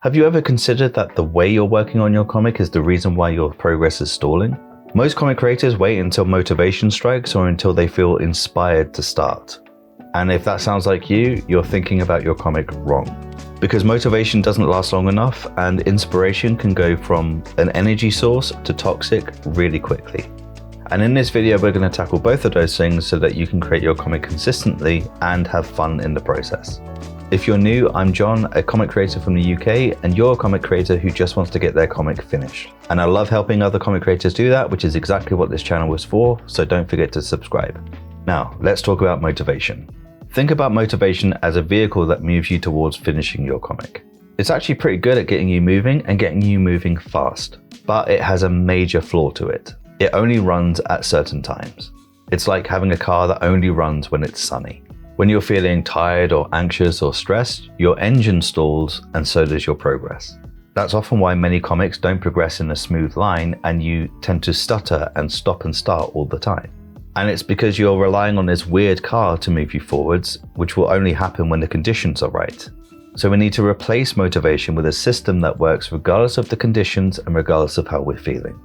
Have you ever considered that the way you're working on your comic is the reason why your progress is stalling? Most comic creators wait until motivation strikes or until they feel inspired to start. And if that sounds like you, you're thinking about your comic wrong. Because motivation doesn't last long enough, and inspiration can go from an energy source to toxic really quickly. And in this video, we're going to tackle both of those things so that you can create your comic consistently and have fun in the process. If you're new, I'm John, a comic creator from the UK, and you're a comic creator who just wants to get their comic finished. And I love helping other comic creators do that, which is exactly what this channel was for, so don't forget to subscribe. Now, let's talk about motivation. Think about motivation as a vehicle that moves you towards finishing your comic. It's actually pretty good at getting you moving and getting you moving fast, but it has a major flaw to it. It only runs at certain times. It's like having a car that only runs when it's sunny. When you're feeling tired or anxious or stressed, your engine stalls and so does your progress. That's often why many comics don't progress in a smooth line and you tend to stutter and stop and start all the time. And it's because you're relying on this weird car to move you forwards, which will only happen when the conditions are right. So we need to replace motivation with a system that works regardless of the conditions and regardless of how we're feeling.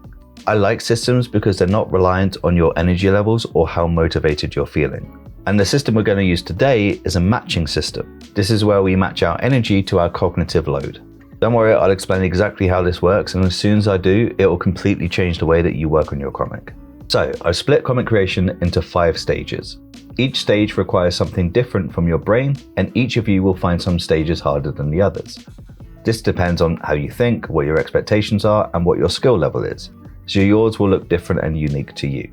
I like systems because they're not reliant on your energy levels or how motivated you're feeling. And the system we're going to use today is a matching system. This is where we match our energy to our cognitive load. Don't worry, I'll explain exactly how this works, and as soon as I do, it will completely change the way that you work on your comic. So, I've split comic creation into 5 stages. Each stage requires something different from your brain, and each of you will find some stages harder than the others. This depends on how you think, what your expectations are, and what your skill level is. So yours will look different and unique to you.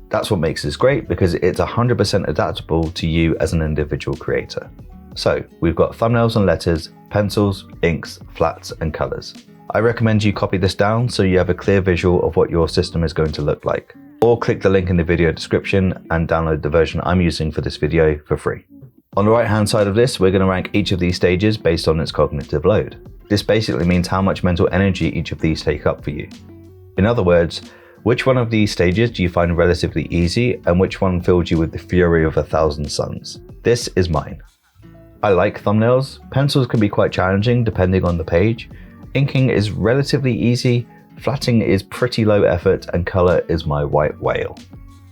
That's what makes this great, because it's 100% adaptable to you as an individual creator. So we've got thumbnails and letters, pencils, inks, flats, and colors. I recommend you copy this down so you have a clear visual of what your system is going to look like. Or click the link in the video description and download the version I'm using for this video for free. On the right hand side of this, we're going to rank each of these stages based on its cognitive load. This basically means how much mental energy each of these take up for you. In other words, which one of these stages do you find relatively easy and which one fills you with the fury of 1,000 suns? This is mine. I like thumbnails. Pencils can be quite challenging depending on the page. Inking is relatively easy. Flatting is pretty low effort, and color is my white whale.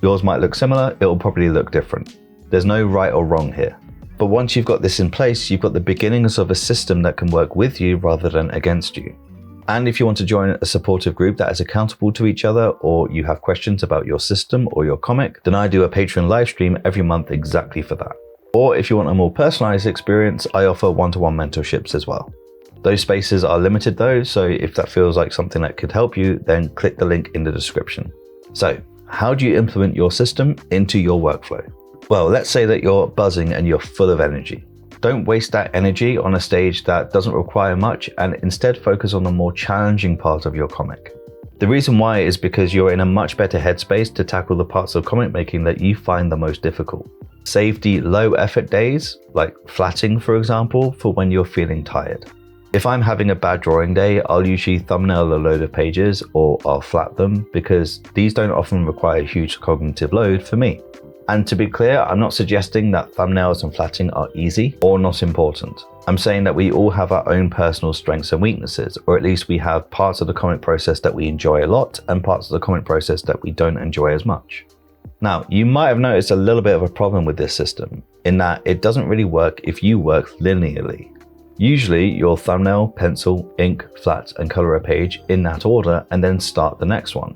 Yours might look similar, it will probably look different. There's no right or wrong here. But once you've got this in place, you've got the beginnings of a system that can work with you rather than against you. And if you want to join a supportive group that is accountable to each other, or you have questions about your system or your comic, then I do a Patreon live stream every month exactly for that. Or if you want a more personalized experience, I offer one-to-one mentorships as well. Those spaces are limited though, so if that feels like something that could help you, then click the link in the description. So, how do you implement your system into your workflow? Well, let's say that you're buzzing and you're full of energy. Don't waste that energy on a stage that doesn't require much, and instead focus on the more challenging part of your comic. The reason why is because you're in a much better headspace to tackle the parts of comic making that you find the most difficult. Save the low effort days, like flatting for example, for when you're feeling tired. If I'm having a bad drawing day, I'll usually thumbnail a load of pages or I'll flat them, because these don't often require a huge cognitive load for me. And to be clear, I'm not suggesting that thumbnails and flatting are easy or not important. I'm saying that we all have our own personal strengths and weaknesses, or at least we have parts of the comic process that we enjoy a lot and parts of the comic process that we don't enjoy as much. Now, you might have noticed a little bit of a problem with this system, in that it doesn't really work if you work linearly. Usually you'll thumbnail, pencil, ink, flat, and color a page in that order and then start the next one.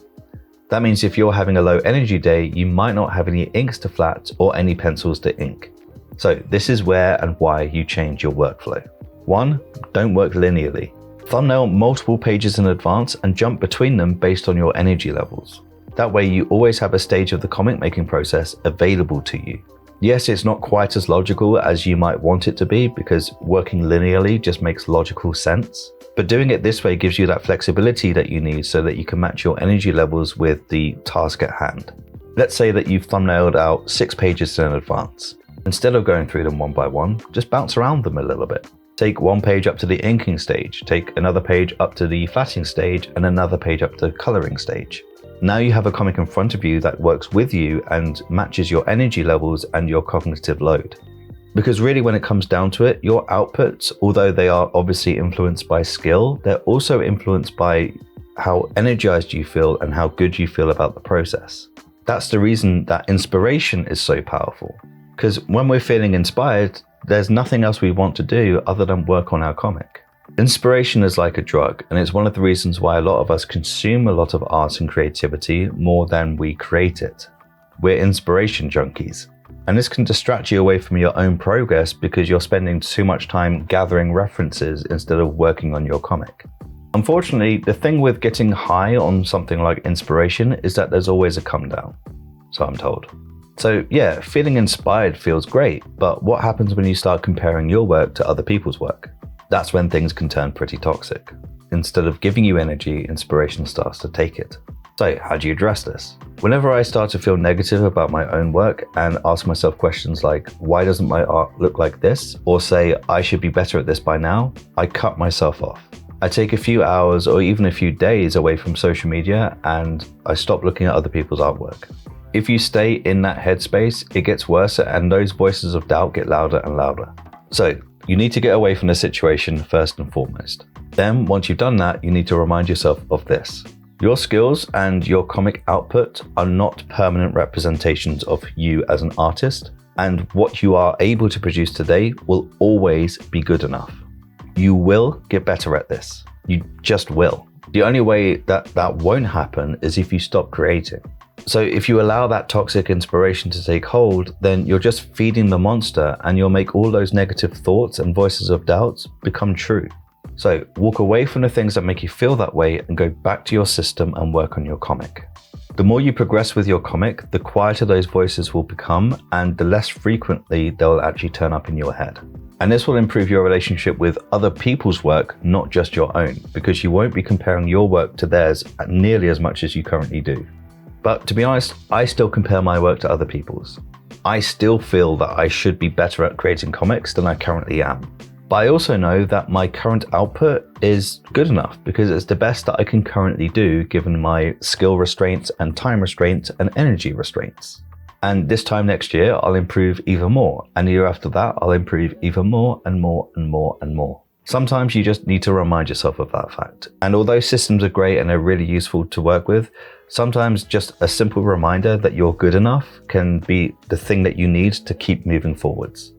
That means if you're having a low energy day, you might not have any inks to flat or any pencils to ink. So this is where and why you change your workflow. 1. Don't work linearly. Thumbnail multiple pages in advance and jump between them based on your energy levels. That way you always have a stage of the comic making process available to you. Yes, it's not quite as logical as you might want it to be, because working linearly just makes logical sense. But doing it this way gives you that flexibility that you need so that you can match your energy levels with the task at hand. Let's say that you've thumbnailed out 6 pages in advance. Instead of going through them one by one, just bounce around them a little bit. Take one page up to the inking stage, take another page up to the flatting stage, and another page up to the coloring stage. Now you have a comic in front of you that works with you and matches your energy levels and your cognitive load. Because really, when it comes down to it, your outputs, although they are obviously influenced by skill, they're also influenced by how energized you feel and how good you feel about the process. That's the reason that inspiration is so powerful. Because when we're feeling inspired, there's nothing else we want to do other than work on our comic. Inspiration is like a drug, and it's one of the reasons why a lot of us consume a lot of art and creativity more than we create it. We're inspiration junkies. And this can distract you away from your own progress because you're spending too much time gathering references instead of working on your comic. Unfortunately, the thing with getting high on something like inspiration is that there's always a come down, so I'm told. So yeah, feeling inspired feels great, but what happens when you start comparing your work to other people's work? That's when things can turn pretty toxic. Instead of giving you energy, inspiration starts to take it. So how do you address this? Whenever I start to feel negative about my own work and ask myself questions like, why doesn't my art look like this? Or say, I should be better at this by now, I cut myself off. I take a few hours or even a few days away from social media and I stop looking at other people's artwork. If you stay in that headspace, it gets worse and those voices of doubt get louder and louder. So you need to get away from the situation first and foremost. Then once you've done that, you need to remind yourself of this. Your skills and your comic output are not permanent representations of you as an artist, and what you are able to produce today will always be good enough. You will get better at this. You just will. The only way that won't happen is if you stop creating. So if you allow that toxic inspiration to take hold, then you're just feeding the monster and you'll make all those negative thoughts and voices of doubts become true. So walk away from the things that make you feel that way and go back to your system and work on your comic. The more you progress with your comic, the quieter those voices will become and the less frequently they'll actually turn up in your head. And this will improve your relationship with other people's work, not just your own, because you won't be comparing your work to theirs nearly as much as you currently do. But to be honest, I still compare my work to other people's. I still feel that I should be better at creating comics than I currently am. But I also know that my current output is good enough because it's the best that I can currently do given my skill restraints and time restraints and energy restraints. And this time next year, I'll improve even more. And the year after that, I'll improve even more and more and more and more. Sometimes you just need to remind yourself of that fact. And although systems are great and they're really useful to work with, sometimes just a simple reminder that you're good enough can be the thing that you need to keep moving forwards.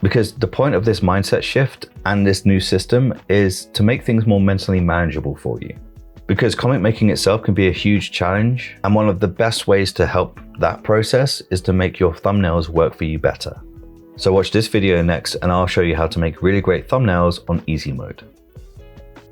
Because the point of this mindset shift and this new system is to make things more mentally manageable for you. Because comic making itself can be a huge challenge, and one of the best ways to help that process is to make your thumbnails work for you better. So watch this video next and I'll show you how to make really great thumbnails on easy mode.